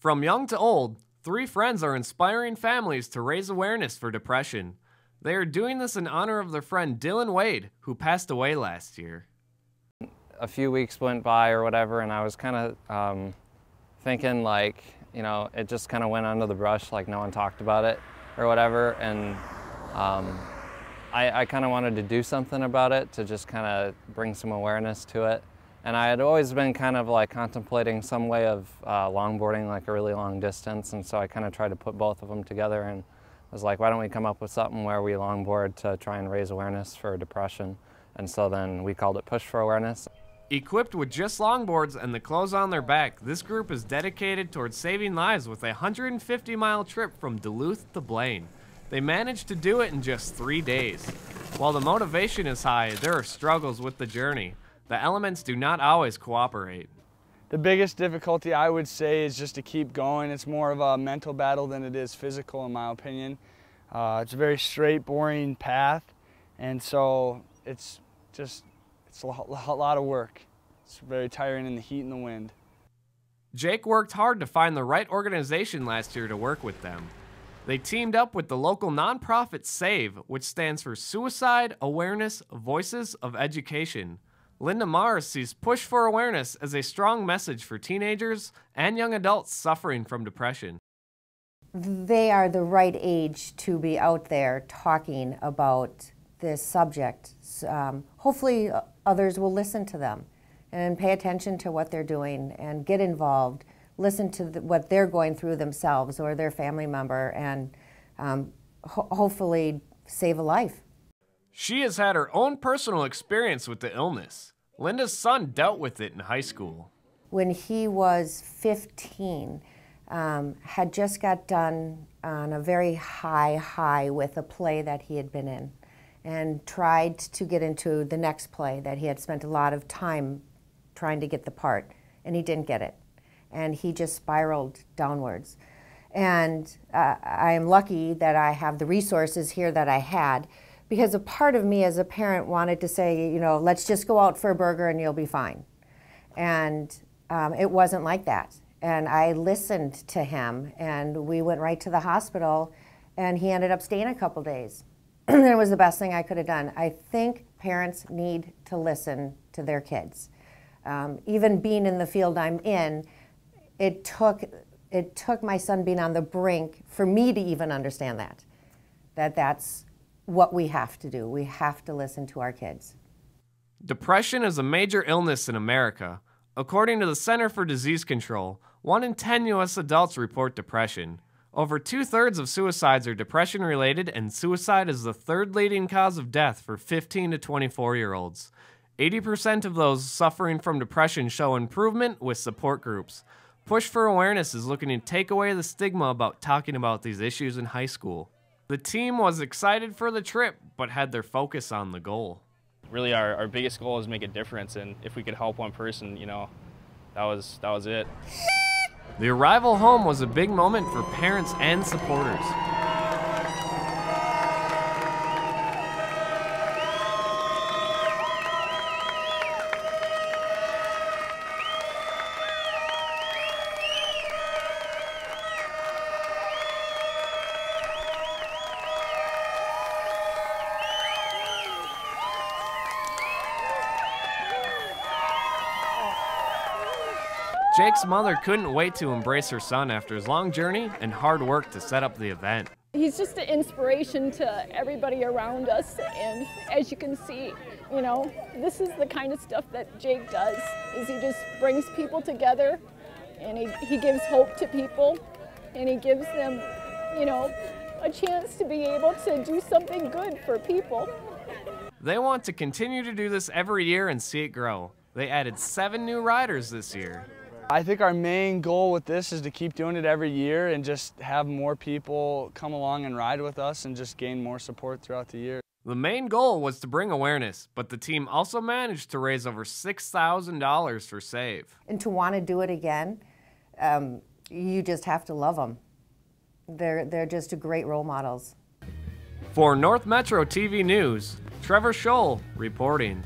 From young to old, 3 friends are inspiring families to raise awareness for depression. They are doing this in honor of their friend Dylan Wade, who passed away last year. A few weeks went by or whatever, and I was kind of thinking like, you know, it just kind of went under the brush, like no one talked about it or whatever, and I kind of wanted to do something about it to just kind of bring some awareness to it. And I had always been kind of like contemplating some way of longboarding, like a really long distance, and so I kind of tried to put both of them together and was like, why don't we come up with something where we longboard to try and raise awareness for depression? And so then we called it Push for Awareness. Equipped with just longboards and the clothes on their back, this group is dedicated towards saving lives with a 150-mile trip from Duluth to Blaine. They managed to do it in just 3 days. While the motivation is high, there are struggles with the journey. The elements do not always cooperate. The biggest difficulty, I would say, is just to keep going. It's more of a mental battle than it is physical, in my opinion. It's a very straight, boring path, and so it's a lot of work. It's very tiring in the heat and the wind. Jake worked hard to find the right organization last year to work with them. They teamed up with the local nonprofit SAVE, which stands for Suicide Awareness Voices of Education. Linda Mars sees Push for Awareness as a strong message for teenagers and young adults suffering from depression. They are the right age to be out there talking about this subject. Hopefully others will listen to them and pay attention to what they're doing and get involved, listen to what they're going through themselves or their family member, and hopefully save a life. She has had her own personal experience with the illness. Linda's son dealt with it in high school. When he was 15, had just got done on a very high with a play that he had been in, and tried to get into the next play that he had spent a lot of time trying to get the part, and he didn't get it. And he just spiraled downwards. And I am lucky that I have the resources here that I had, because a part of me as a parent wanted to say, you know, let's just go out for a burger and you'll be fine. And it wasn't like that. And I listened to him, and we went right to the hospital, and he ended up staying a couple days. It was the best thing I could have done. I think parents need to listen to their kids. Even being in the field I'm in, it took my son being on the brink for me to even understand that's what we have to do. We have to listen to our kids. Depression is a major illness in America. According to the Center for Disease Control, 1 in 10 U.S. adults report depression. Over 2/3 of suicides are depression-related, and suicide is the 3rd leading cause of death for 15 to 24-year-olds. 80% of those suffering from depression show improvement with support groups. Push for Awareness is looking to take away the stigma about talking about these issues in high school. The team was excited for the trip, but had their focus on the goal. Really, our biggest goal is make a difference, and if we could help one person, you know, that was it. The arrival home was a big moment for parents and supporters. Jake's mother couldn't wait to embrace her son after his long journey and hard work to set up the event. He's just an inspiration to everybody around us, and as you can see, you know, this is the kind of stuff that Jake does, is he just brings people together, and he gives hope to people, and he gives them, you know, a chance to be able to do something good for people. They want to continue to do this every year and see it grow. They added 7 new riders this year. I think our main goal with this is to keep doing it every year and just have more people come along and ride with us and just gain more support throughout the year. The main goal was to bring awareness, but the team also managed to raise over $6,000 for SAVE. And to want to do it again, you just have to love them. They're just great role models. For North Metro TV News, Trevor Scholl reporting.